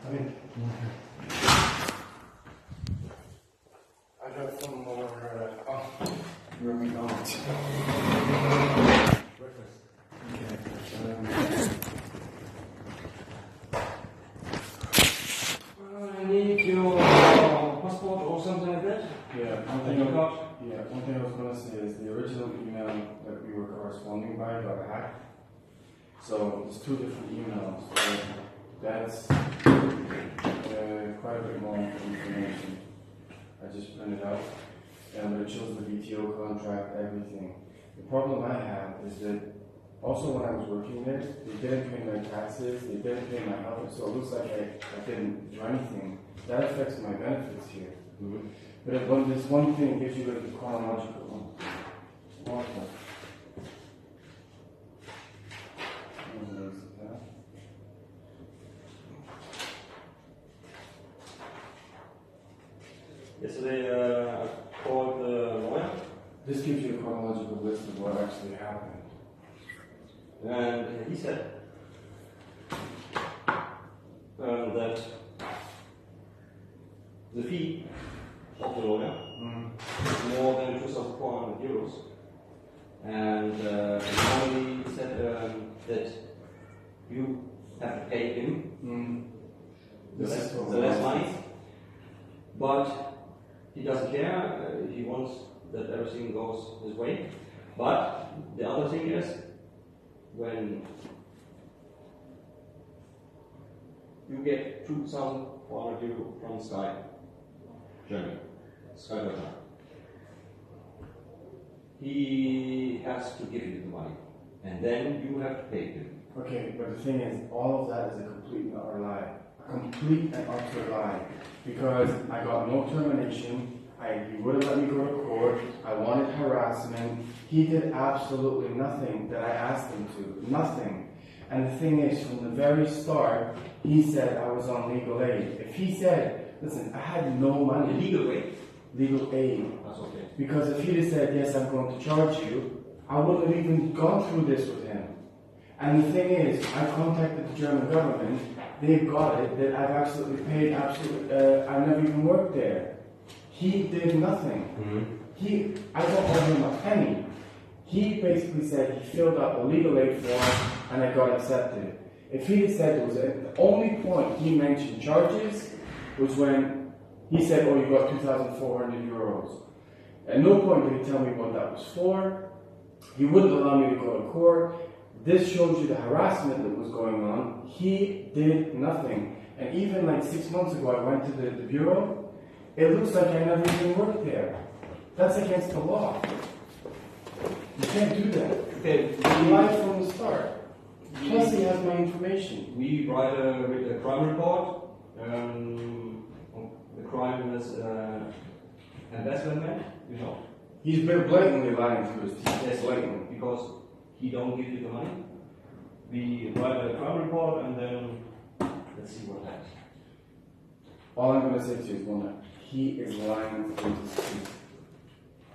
Come in. I got some more where we don't. Breakfast. Okay. I need your passport or something like that. Yeah, one thing I was going to say is the original email that we were corresponding by got hacked. So there's two different emails. So that's quite a bit more information. I just printed out, but it shows the VTO contract, everything. The problem I have is that also when I was working there, they didn't pay my taxes, they didn't pay my health, so it looks like I didn't do anything. That affects my benefits here. Mm-hmm. But if this one thing gives you like the chronological one. Okay. Yesterday I called the lawyer. This gives you a chronological list of what actually happened. And he said that the fee of the lawyer is more than 2,400 euros. And normally he said that you have to pay him the less money. But he doesn't care, he wants that everything goes his way. But the other thing is, when you get 2,400 euro from Sky, Germany, Sky Deutschland, he has to give you the money, and then you have to pay him. Okay, but the thing is, all of that is a complete and utter lie. A complete and utter lie. Because I got no termination, he wouldn't let me go to court, I wanted harassment, he did absolutely nothing that I asked him to, nothing. And the thing is, from the very start, he said I was on legal aid. If he said, listen, I had no money. Legal aid? Legal aid. That's okay. Because if he'd have said, yes, I'm going to charge you, I wouldn't have even gone through this with him. And the thing is, I contacted the German government, they've got it, that I've absolutely paid, I've never even worked there. He did nothing. I don't owe him a penny. He basically said he filled out a legal aid form and I got accepted. If he had said the only point he mentioned charges was when he said, oh, you got 2,400 euros. At no point did he tell me what that was for. He wouldn't allow me to go to court. This shows you the harassment that was going on. He did nothing. And even like 6 months ago, I went to the bureau. It looks like I never even worked there. That's against the law. You can't do that. Okay. He lied from the start. Plus he has my information. We write a crime report. The crime is investment, you know. He's been blatantly lying to his teeth. Yes, blatantly, because he don't give you the money. We write a crime report and then let's see what happens. All I'm going to say to you is one, he is lying to his teeth.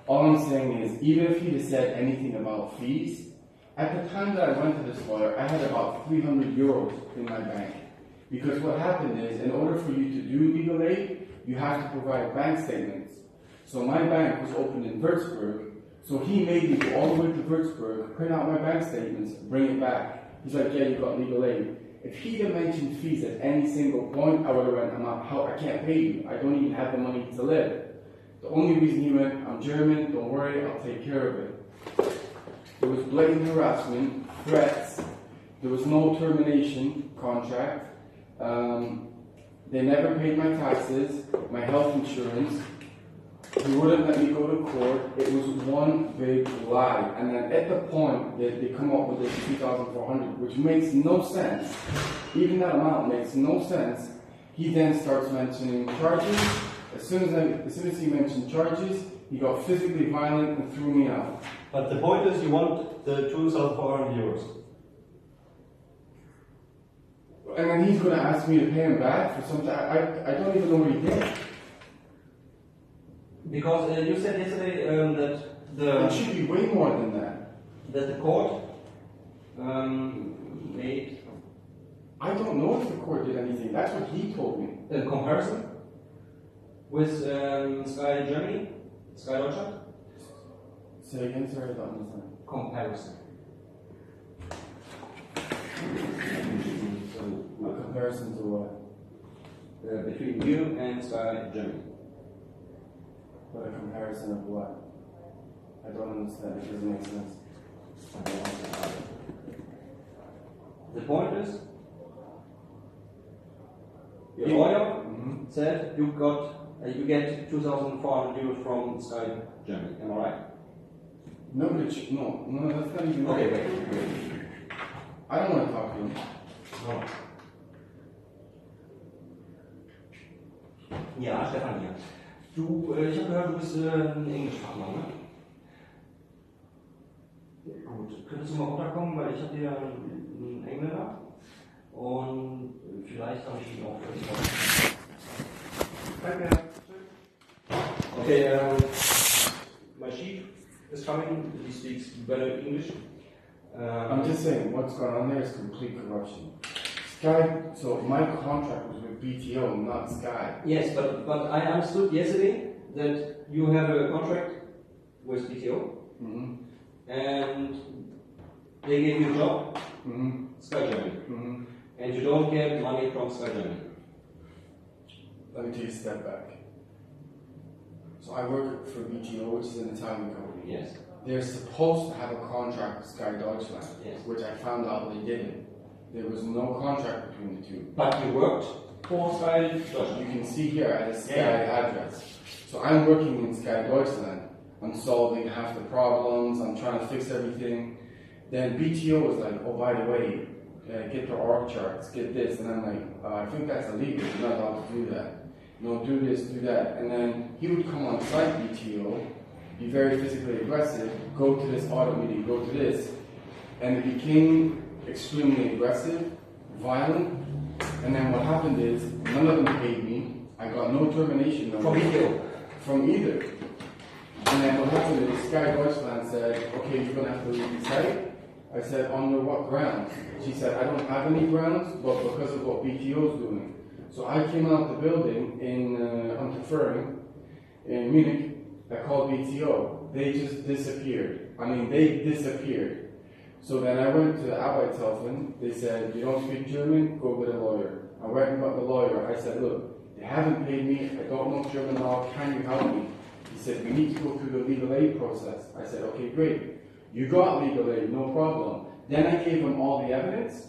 All I'm saying is, even if he'd have said anything about fees, at the time that I went to this lawyer, I had about 300 euros in my bank. Because what happened is, in order for you to do legal aid, you have to provide bank statements. So my bank was opened in Würzburg, so he made me go all the way to Würzburg, print out my bank statements, bring it back. He's like, yeah, you got legal aid. If he'd have mentioned fees at any single point, I would have went, I can't pay you. I don't even have the money to live. The only reason he went, I'm German, don't worry, I'll take care of it. There was blatant harassment, threats, there was no termination contract, they never paid my taxes, my health insurance, he wouldn't let me go to court. It was one big lie. And then at the point that they come up with this 2,400, which makes no sense, even that amount makes no sense, he then starts mentioning charges. As soon as he mentioned charges, he got physically violent and threw me out. But the point is, you want the 2,400 euros. And then he's going to ask me to pay him back for something. I don't even know what he did. Because you said yesterday it should be way more than that. That the court made I don't know if the court did anything. That's what he told me. In comparison with Sky Germany, Sky Deutschland? Say again, sorry, I don't understand. Comparison. A comparison to what? Between you and Sky Germany. But a comparison of what? I don't understand. It doesn't make sense. The point is, your lawyer said you get 2,400 euros from Sky Germany. Am I right? No, that's not even Okay, right. wait. I don't want to talk to him. No. Ja, Stefan hier. Ich habe gehört, du bist ein Englischfachmann, ne? Gut, könntest du mal runterkommen, weil ich habe hier einen Engländer und vielleicht habe ich ihn auch für dich. Danke. Okay, my chief is coming. He speaks better English. I'm just saying, what's going on there is complete corruption. Sky, so my contract was with BTO, not Sky. Yes, but I understood yesterday that you have a contract with BTO, and they gave you a job, Sky Germany, and you don't get money from Sky Germany. Let me take a step back. So I work for BTO, which is an Italian company. Yes. They're supposed to have a contract with Sky Deutschland, Yes. which I found out they didn't. There was no contract between the two. But you worked for Sky Deutschland. You can see here at a Sky address. So I'm working in Sky Deutschland. I'm solving half the problems. I'm trying to fix everything. Then BTO was like, oh, by the way, get the org charts, get this. And I'm like, I think that's illegal. You're not allowed to do that. No, do this, do that. And then he would come on site, BTO, be very physically aggressive, go to this audit meeting, go to this. And it became extremely aggressive, violent, and then what happened is none of them paid me. I got no termination notice From BTO? From either. And then what happened is Sky Deutschland said, okay, you're gonna have to leave the site. I said, under what grounds? She said, I don't have any grounds, but because of what BTO is doing. So I came out the building in Untitled in Munich. I called BTO. They just disappeared. I mean, they disappeared. So then I went to the Arbeitshilfen. They said, you don't speak German, go get a lawyer. I went and got the lawyer. I said, look, they haven't paid me. I don't know German law. Can you help me? He said, we need to go through the legal aid process. I said, okay, great. You got legal aid, no problem. Then I gave him all the evidence.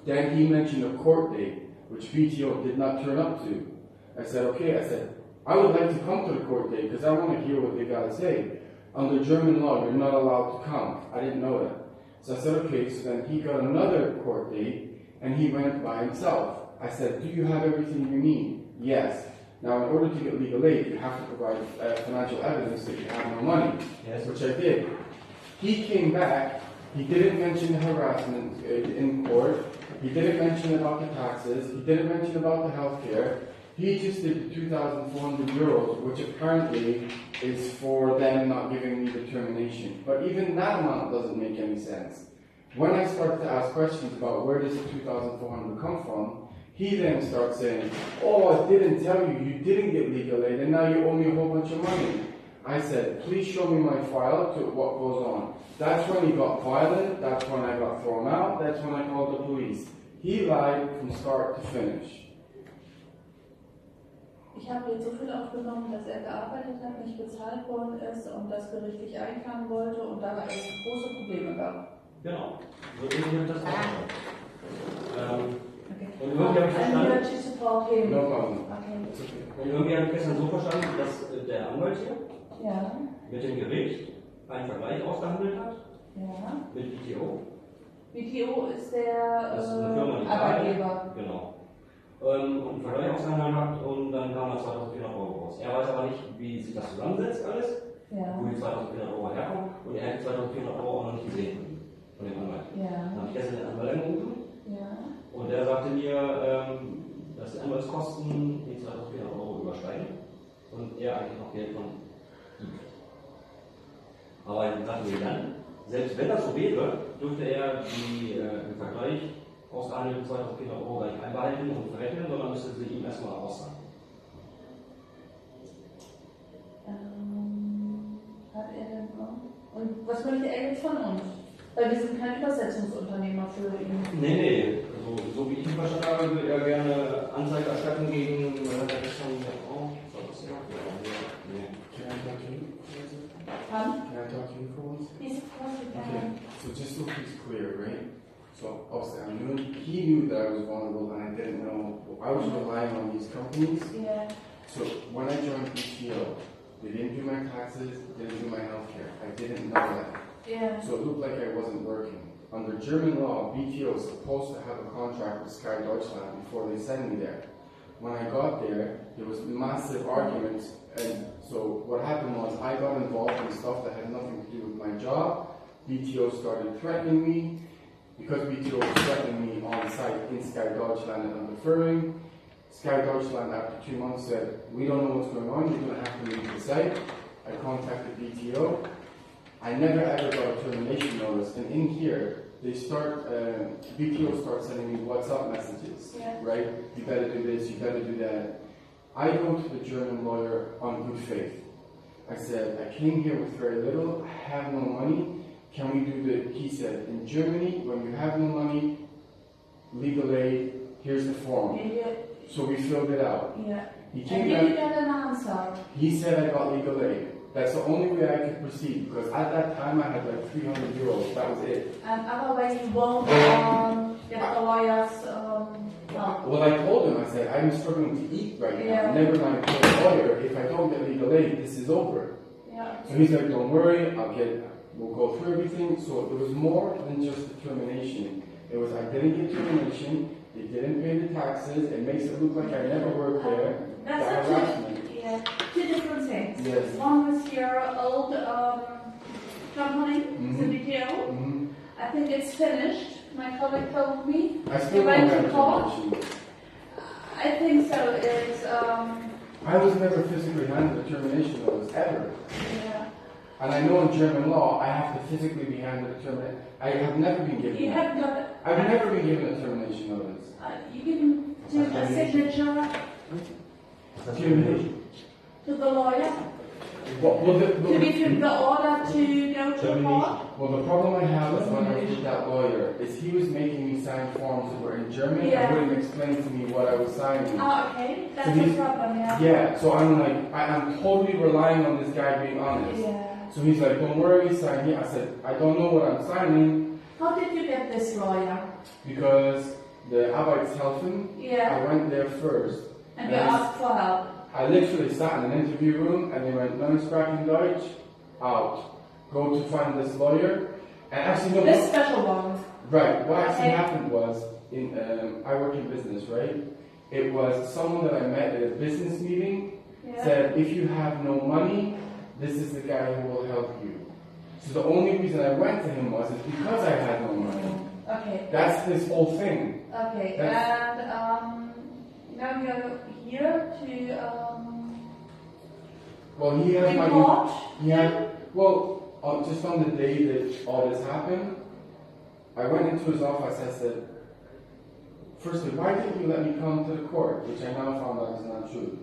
Then he mentioned a court date, which BTO did not turn up to. I said, okay. I said, I would like to come to the court date because I want to hear what they got to say. Under German law, you're not allowed to come. I didn't know that. So I said, okay, so then he got another court date, and he went by himself. I said, do you have everything you need? Yes. Now, in order to get legal aid, you have to provide financial evidence that you have no money, Yes. which I did. He came back, he didn't mention the harassment in court, he didn't mention about the taxes, he didn't mention about the health care. He just did the 2,400 euros, which apparently is for them not giving me the termination. But even that amount doesn't make any sense. When I started to ask questions about where does the 2,400 come from, he then starts saying, oh, I didn't tell you, you didn't get legal aid, and now you owe me a whole bunch of money. I said, please show me my file to what goes on. That's when he got violent, that's when I got thrown out, that's when I called the police. He lied from start to finish. Ich habe jetzt so viel aufgenommen, dass er gearbeitet hat, nicht bezahlt worden ist und das gerichtlich einklagen wollte und dabei es große Probleme gab. Genau. So irgendwie das auch. Okay. Und irgendwie habe ich I'm here verstanden, to support him. No problem. Okay. It's okay. und irgendwie habe ich gestern so verstanden, dass der Anwalt hier Ja, mit dem Gericht einen Vergleich ausgehandelt hat ja. mit BTO. BTO ist der Das ist eine Firma in Italien. Arbeitgeber. Genau. Und einen Vergleich ausgehandelt hat und dann kam da 2.400 Euro raus. Er weiß aber nicht, wie sich das zusammensetzt alles, Ja. wo die 2.400 Euro herkommen und er hat die 2.400 Euro auch noch nicht gesehen von dem Anwalt. Dann Ja. habe ich gestern den Anwalt angerufen Ja. und der sagte mir, dass die Anwaltskosten die 2.400 Euro übersteigen und er eigentlich noch Geld von ihm. Aber dann sagten wir dann, selbst wenn das so wäre, dürfte er im Vergleich kostet 1.000 bis 2.000 Euro gar nicht einbehalten und verrechnen, sondern müsste sie ihm erstmal auszahlen. Hat er denn auch? Und was möchte er jetzt von uns? Weil wir sind kein Übersetzungsunternehmer für ihn. Nee. Also, so wie ich ihn verstanden habe, würde er gerne Anzeige erstatten gegen der Rechnung. Oh, was soll das ja? Nee. Can I talk to you? Pardon? Can I talk to you for once? Yes, of course we Okay, can. so just so he's clear, right? So obviously he knew that I was vulnerable and I didn't know. I was relying on these companies. Yeah. So when I joined BTO, they didn't do my taxes, didn't do my healthcare. I didn't know that. Yeah. So it looked like I wasn't working. Under German law, BTO is supposed to have a contract with Sky Deutschland before they send me there. When I got there was massive arguments, and so what happened was I got involved in stuff that had nothing to do with my job. BTO started threatening me. Because BTO was threatening me on site in Sky Deutschland and I'm deferring, Sky Deutschland after 2 months said, we don't know what's going on, you're going to have to leave the site. I contacted BTO. I never ever got a termination notice, and in here, they BTO starts sending me WhatsApp messages, right? You better do this, you better do that. I go to the German lawyer on good faith. I said, I came here with very little, I have no money. Can we do he said, in Germany, when you have no money, legal aid, here's the form. So we filled it out. Yeah. He came and back, did you get an answer? He said I got legal aid. That's the only way I could proceed, because at that time I had like 300 euros, that was it. And otherwise you won't get the lawyer's help. Well, I told him, I said, I'm struggling to eat right now. Yeah. Never mind to a lawyer, if I don't get legal aid, this is over. Yeah. So he's like, don't worry, we'll go through everything. So it was more than just the termination. It was, I didn't get termination, they didn't pay the taxes, it makes it look like I never worked there. That's the harassment. two different things. Yes. One was your old company, the BTO. Mm-hmm. I think it's finished. My colleague told me. I still You don't went have to court. termination. I think so. It's I was never physically handed a termination notice, ever. yeah. And I know in German law, I have to physically be handed a termination. I have never been given You that. haven't got it. I've never been given a termination notice. You can do a signature to the lawyer to give him the order to go to court. Well, the problem I have is when I was with that lawyer is he was making me sign forms that were in German and wouldn't explain to me what I was signing. Ah, okay. That's So a problem, yeah. Yeah, so I'm like, I'm totally relying on this guy being honest. Yeah. So he's like, don't worry, sign here. I said, I don't know what I'm signing. How did you get this lawyer? Because the Arbeitshelfen, Yeah. I went there first. And you asked for help. I literally sat in an interview room and they went, "Non sprechen Deutsch, out. Go to find this lawyer." And actually, no. This special one. Right. What actually happened was, I work in business, right? It was someone that I met at a business meeting said, "If you have no money, this is the guy who will help you." So the only reason I went to him was because I had no money. Okay. That's this whole thing. Okay. And now you're here to Well, he has my. report. Yeah. Well, just on the day that all this happened, I went into his office. I said, "Firstly, why didn't you let me come to the court?" Which I now found out is not true.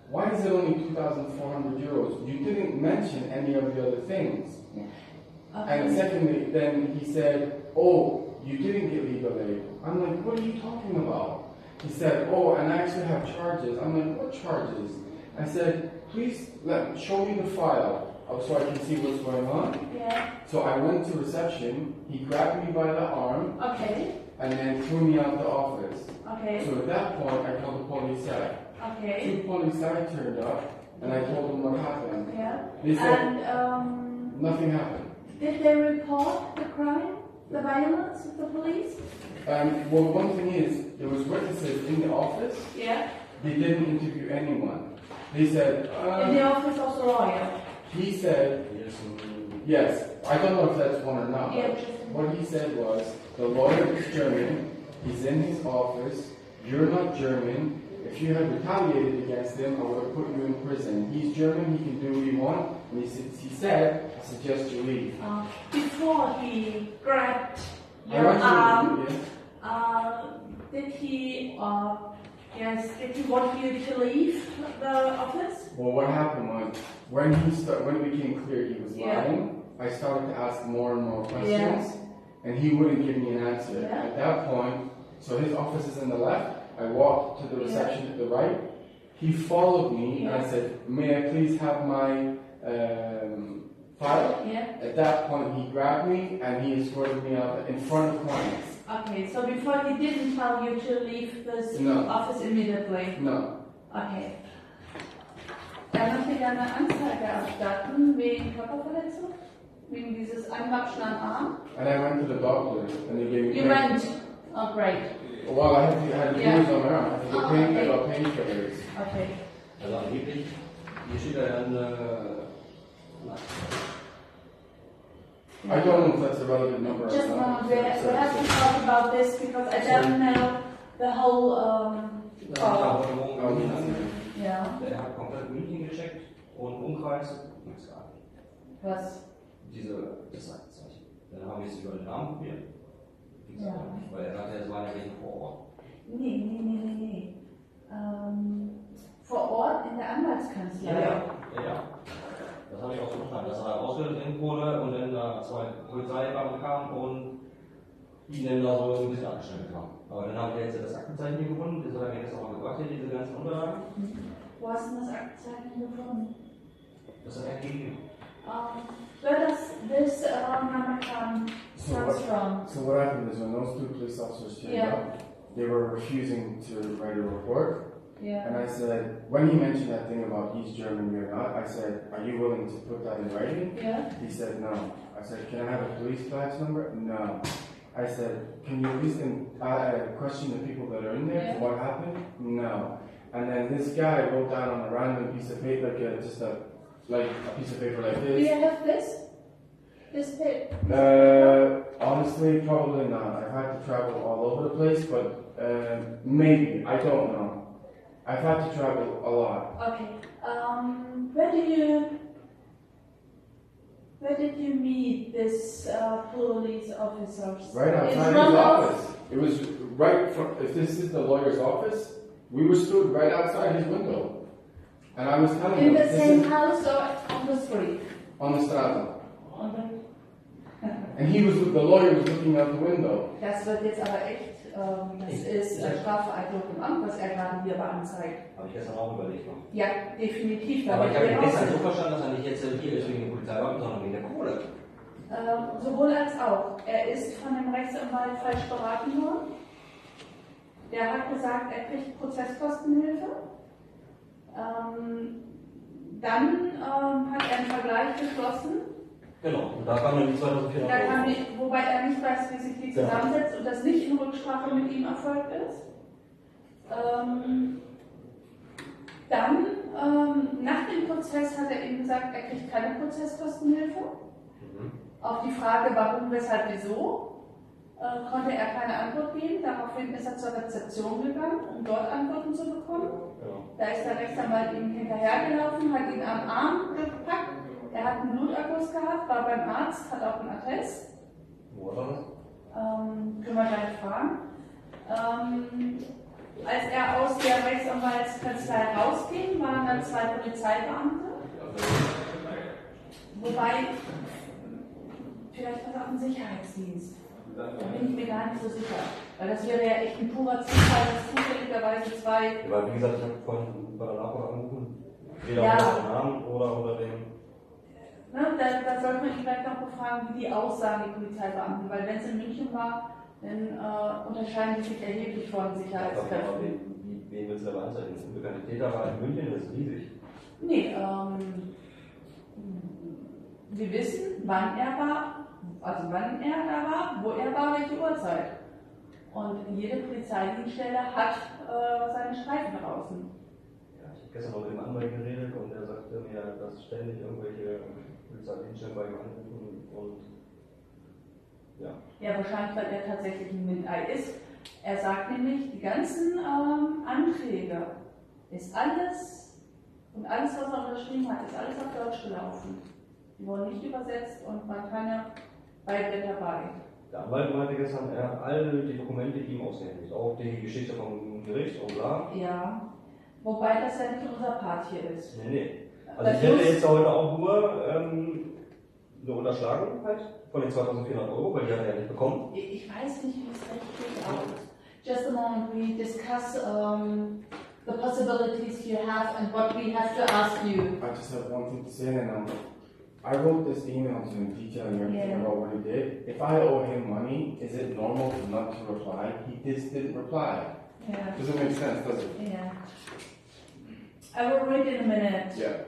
Why is it only 2,400 euros? You didn't mention any of the other things. Okay. And secondly, then he said, "Oh, you didn't get legal aid." I'm like, "What are you talking about?" He said, "Oh, and I actually have charges." I'm like, "What charges?" I said, "Please show me the file so I can see what's going on." Yeah. So I went to reception. He grabbed me by the arm Okay. and then threw me out the office. Okay. So at that point, I called the POLIZEI. Okay. 2 POLIZEI turned up, and I told them what happened. Yeah. They said And nothing happened. did they report the crime, the violence of the police? Well, one thing is, there was witnesses in the office. Yeah. They didn't interview anyone. They said, In the office of the lawyer. he said, yes. I don't know if that's one or not. Yeah. What he said was, the lawyer is German. He's in his office. You're not German. If you had retaliated against him, I would have put you in prison. He's German. He can do what he wants. And he said, I suggest you leave. Before he grabbed I your went to- arm, yes. Did he want you to leave the office? Well, what happened was, when it became clear he was lying, I started to ask more and more questions, and he wouldn't give me an answer. Yeah. At that point, so his office is on the left, I walked to the reception to the right, he followed me, and I said, may I please have my file? Yeah. At that point, he grabbed me, and he escorted me out in front of clients. Okay, so before he didn't tell you to leave this No. office immediately? No. Okay. Er möchte gerne eine Anzeige erstatten wegen Körperverletzung, wegen dieses Anwachsen am Arm. And I went to the doctor, and they gave me You went? Oh, great. Well, I had to do on my own. I had to get Okay. painkillers. Okay. Also angeblich, hier steht ja dann, I don't know if that's a relevant number Just or a not. moment, we have to talk about this because I don't know the whole call. Yeah. Der hat komplett München gecheckt und Umkreis, nichts gar nicht. Was? Das Aktenzeichen. Dann haben wir es über den Namen probiert. Gibt's aber nicht, weil er sagte, es waren ja welche vor Ort. Nee. Vor Ort in der Anwaltskanzlei. Ja. Das habe ich auch so verstanden, dass er ausgebildet wurde und dann da 2 Polizeibeamte kamen und ihn dann da so ein bisschen abgeschnitten haben. Aber dann haben wir jetzt das Aktenzeichen hier gefunden, das hat er mir gestern mal gebracht, hier diese ganzen Unterlagen. Wo hast du das Aktenzeichen gefunden? Das hat er gegeben. Where does this number comes from? So what happened is when those 2 police officers turned up, they were refusing to write a report. Yeah. And I said, when he mentioned that thing about East Germany or not, I said, are you willing to put that in writing? Yeah. He said, no. I said, can I have a police badge number? No. I said, can you at least question the people that are in there? Yeah. What happened? No. And then this guy wrote down on a random piece of paper, like a piece of paper like Do you this. have this? This paper? Honestly, probably not. I've had to travel all over the place, but maybe. I don't know. I've had to travel a lot. Okay. Where did you meet this police officers? Right outside his office. It was right from, if this is the lawyer's office, we were stood right outside his window. And I was telling In him, the this same is house or on the street? on the Strada. On the And the lawyer was looking out the window. Das wird jetzt aber echt, das ist Strafvereitlung im Amt, was er gerade hier beanzeigt. Habe ich gestern auch überlegt noch. Ja, definitiv. Aber ich habe ihn wir gestern so raus- verstanden, dass er nicht jetzt hier ist wegen der Polizeibeamten, sondern wegen der Kohle. Sowohl als auch. Er ist von dem Rechtsanwalt falsch beraten worden. Der hat gesagt, er kriegt Prozesskostenhilfe. Dann hat er einen Vergleich geschlossen. Genau, und da kam dann die 2400 Da kam Euro. nicht, wobei er nicht weiß, wie sich die zusammensetzt und das nicht in Rücksprache mit ihm erfolgt ist. Dann, nach dem Prozess hat er ihm gesagt, er kriegt keine Prozesskostenhilfe. Auf die Frage, warum, weshalb, wieso, konnte er keine Antwort geben. Daraufhin ist er zur Rezeption gegangen, um dort Antworten zu bekommen. Genau. Da ist der Rechtsanwalt ihm hinterhergelaufen, hat ihn am Arm gepackt. Er hat einen Bluterguss gehabt, war beim Arzt, hat auch einen Attest. Wo war das? Können wir gleich fragen. Als er aus der Rechtsanwaltskanzlei rausging, waren dann 2 Polizeibeamte. Wobei, vielleicht war es auch ein Sicherheitsdienst. Da bin ich mir gar nicht so sicher. Weil das wäre ja echt ein purer Zufall, dass zufälligerweise 2. Ja, weil, wie gesagt, ich habe vorhin bei der Nachbar angerufen. Weder Ja. unter dem Namen oder unter dem. Da sollte man ihn vielleicht noch befragen, wie die aussahen, die Polizeibeamten. Weil wenn es in München war, dann unterscheiden die sich erheblich von Sicherheitskräften. Wen willst du aber anzeigen? Das unbekannte Täter war in München, das ist riesig. Nee, wir wissen, wann er war, also wann er da war, wo er war, welche Uhrzeit. Und jede Polizeidienststelle hat seine Streifen draußen. Ja, ich habe gestern noch mit dem Anwalt geredet und er sagte mir, dass ständig irgendwelche Polizeidienststellen bei ihm anrufen und ja. Ja, wahrscheinlich, weil er tatsächlich ein MINT-Ei ist. Er sagt nämlich, die ganzen Anträge ist alles und alles, was er unterschrieben hat, ist alles auf Deutsch gelaufen. Die wurden nicht übersetzt und man keine Beiblätter bei. Der Anwalt meinte gestern, er hat alle die Dokumente ihm ausgehändigt, auch die Geschichte vom Gericht und bla. Ja, wobei das ja nicht unser Part hier ist. Nee. Also ich hätte jetzt heute auch nur eine Unterschlagung halt von den 2.400 Euro, weil die hat er ja nicht bekommen. Ich weiß nicht, wie es rechtlich aussieht. Just a moment, we discuss the possibilities you have and what we have to ask you. I just have one thing to say, and I wrote this email to him detailing everything about what he did. If I owe him money, is it normal not to reply? He just didn't reply. Yeah. Doesn't make sense, does it? Yeah. I will read in a minute. Yeah.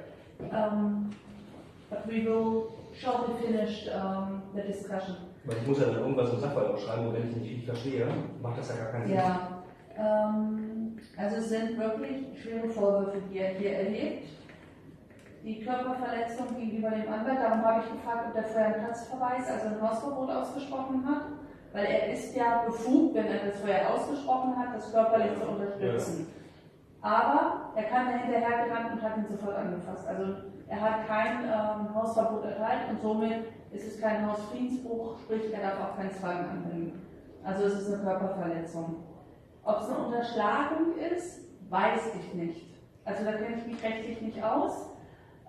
But we will shortly finish the discussion. Weil ich muss ja dann irgendwas im Sachverhalt ausschreiben und wenn ich nicht richtig verstehe, macht das ja gar keinen Sinn. Ja, also es sind wirklich schwere Vorwürfe, die er hier erlebt. Die Körperverletzung gegenüber dem Anwalt, darum habe ich gefragt, ob der vorher einen Platzverweis, also ein Hausverbot ausgesprochen hat, weil er ist ja befugt, wenn er das vorher ausgesprochen hat, das körperlich zu unterstützen. Ja. Aber er kam da hinterher gerannt und hat ihn sofort angefasst. Also er hat kein Hausverbot erteilt und somit ist es kein Hausfriedensbruch, sprich er darf auch keinen Zwang anwenden. Also es ist eine Körperverletzung. Ob es eine Unterschlagung ist, weiß ich nicht. Also da kenne ich mich rechtlich nicht aus.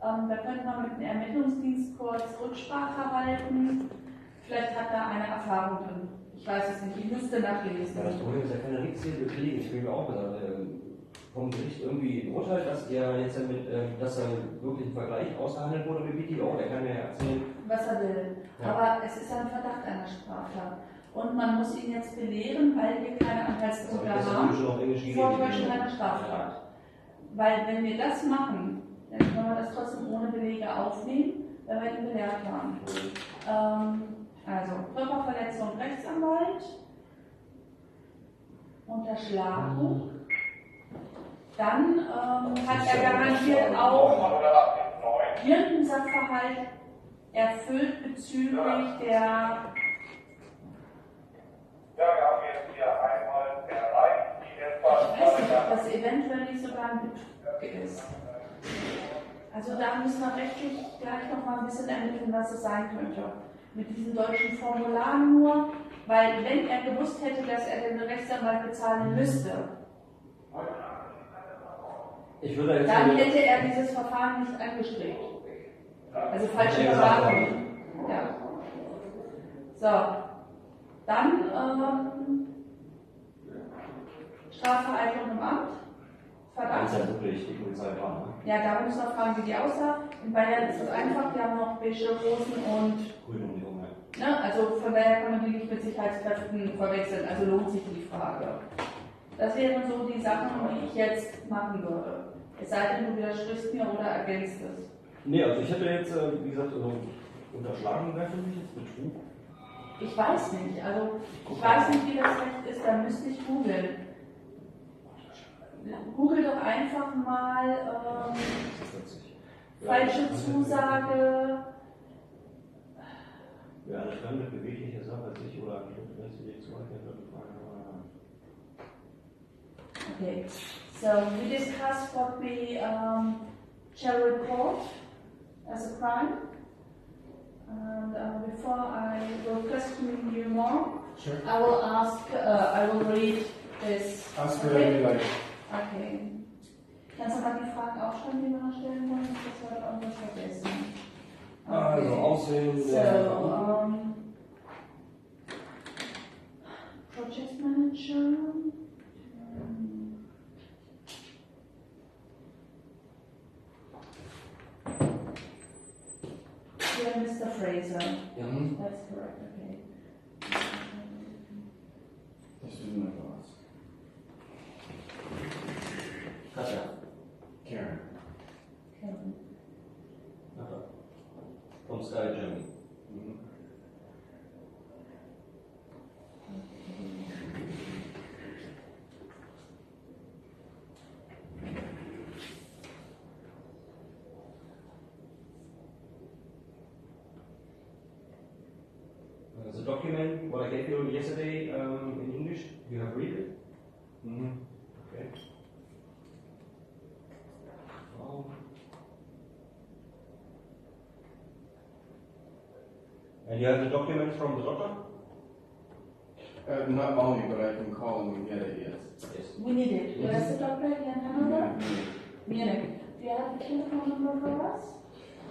Da könnte man mit dem Ermittlungsdienst kurz Rücksprache halten. Vielleicht hat da eine Erfahrung drin. Ich weiß es nicht, ich müsste nachlesen. Ja, das Problem ist ja keine Richtlinie kriegen. Ich habe mir auch gesagt, vom Gericht irgendwie ein Urteil, dass er jetzt dass er wirklich ein Vergleich ausgehandelt wurde mit BTO, der kann mir ja erzählen, was er will. Ja. Aber es ist ein Verdacht einer Straftat. Und man muss ihn jetzt belehren, weil wir keine Anhaltspunkte haben, Vortäuschen einer Straftat. Ja. Weil wenn wir das machen, dann können wir das trotzdem ohne Belege aufnehmen, weil wir ihn belehrt haben. Also Körperverletzung, Rechtsanwalt, Unterschlagung. Dann hat er garantiert auch irgendeinen Sachverhalt erfüllt bezüglich der. Ich weiß nicht, ob das eventuell nicht sogar ein Betrug ist. Also da müssen wir rechtlich gleich noch mal ein bisschen ermitteln, was es sein könnte. Mit diesen deutschen Formularen nur, weil wenn er gewusst hätte, dass er den Rechtsanwalt bezahlen müsste, dann hätte er dieses Verfahren nicht angestrebt. Also falsche Beratung. Ja. So. Dann Strafvereitlung im Amt. Verdacht. Das ist ja wirklich die Polizei war, ne? Ja, da muss noch fragen, wie die aussah. In Bayern ist es einfach, die haben noch beige Hosen und grüne Uniform. Ne, also von daher kann man die nicht mit Sicherheitskräften verwechseln, also lohnt sich die Frage. Das wären so die Sachen, die ich jetzt machen würde. Es sei denn, du widersprichst mir oder ergänzt es. Nee, also ich hätte jetzt, wie gesagt, unterschlagen wäre für mich jetzt Betrug. Ich weiß nicht, also ich weiß nicht, wie das Recht ist, da müsste ich googeln. Google doch einfach mal falsche Zusage. Ja, eine fremde bewegliche Sache sich oder eine Weg zu Okay, so we discussed what we shall report as a crime. And before I will question you more, Sure. I will ask, I will read this. Ask whatever you like. Okay. Kannst du mal die Fragen aufschreiben, die wir noch stellen wollen? Das wird irgendwas vergessen. Okay. Also Aussehen So, Project Manager. Yeah, Mr. Fraser. That's correct, okay. This is my boss. Katja. Karen. Kevin. From Sky Germany. The document, what I gave you yesterday in English, you have read it? Okay. And you have the document from the doctor? Not only, but I can call him and get it, yes. Yes. We need it. Where is the doctor here in Hanover? Yeah. Munich. Do you have the telephone number for us?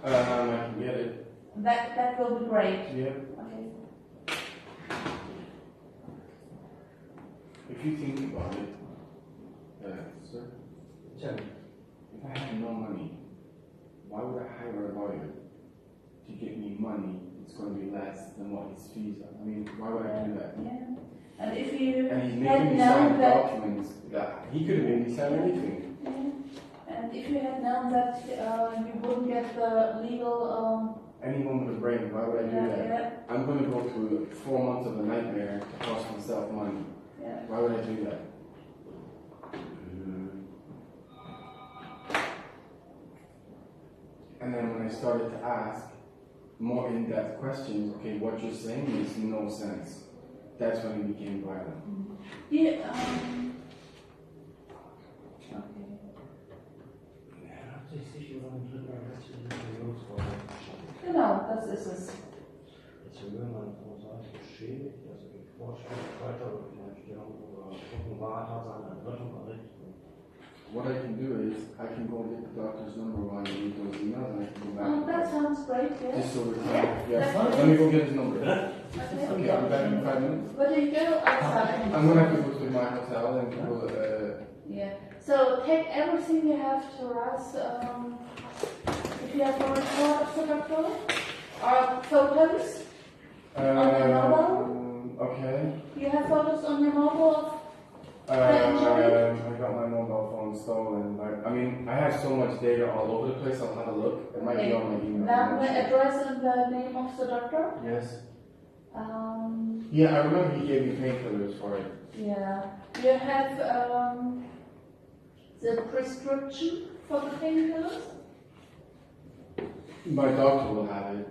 I can get it. That will be great. Yeah. Okay. If you think about it, sir, Tell me. if I had no money, why would I hire a lawyer to get me money? It's going to be less than what his fees are. I mean, why would I do that? Yeah. And if you And he's had making me sign known that, documents that he could have made me sign anything. and if you had known that you wouldn't get the legal, Anyone with a brain, why would I do that? yeah, I'm going to go through 4 months of a nightmare to cost myself money. yeah. Why would I do that? And then when I started to ask more in-depth questions, okay, what you're saying makes no sense. That's when it became violent. Yeah, genau, das ist es. Jetzt will man von Seite beschädigt, also die Vorschrift weiter oder die Einstellung oder Rückenwahrheit hat seine Rettung errichtet. What I can do is, I can go get the doctor's number while you read those emails and I can go back. Oh, that sounds great, yes. Just so we're Yeah, yeah. that's Let me go get his number. Yeah. Okay, I'll be back in 5 minutes. But you go outside. I'm gonna have to go to my hotel and go, Yeah. So take everything you have to us. If you have a report of the doctor or photos on your mobile. Okay. You have photos on your mobile. I got my mobile phone stolen. But, I mean, I have so much data all over the place. I'll have a look. It might be on my email. Now the address and the name of the doctor. Yes. Yeah, I remember he gave me painkillers for it. Yeah. You have the prescription for the painkillers. My doctor will have it.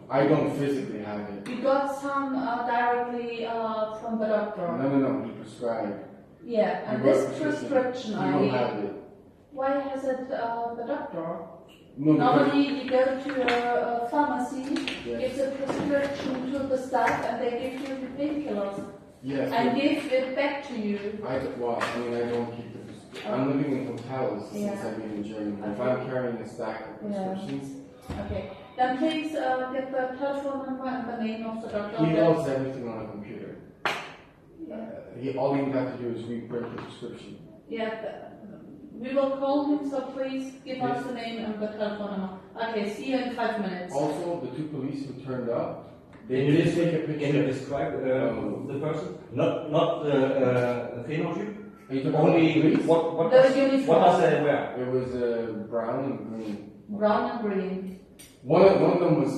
I don't physically have it. You got some directly from the doctor. No. He prescribed. Yeah, and He this wrote prescription, He won't have it. why has it the doctor? No, because Normally, you go to a pharmacy, Yes. gives a prescription to the staff, and they give you the painkillers yes. and give it back to you. I don't keep the prescription. I'm living in hotels since Yeah. I've been in Germany. If Okay. I'm carrying a stack of Yeah. prescriptions, Okay, then please get the telephone number and the name of the doctor. he knows everything on a computer. Yeah. All he has to do is reprint the prescription. Yeah, we will call him, so please give us the name and the telephone number. Okay, see you in 5 minutes. Also, the 2 police who turned up, they Can you did take a Can you picture. describe the person? Not the phenotype. Are you talking Only about police? what The does uniform. they wear? It was brown and green. Brown and green. One of them was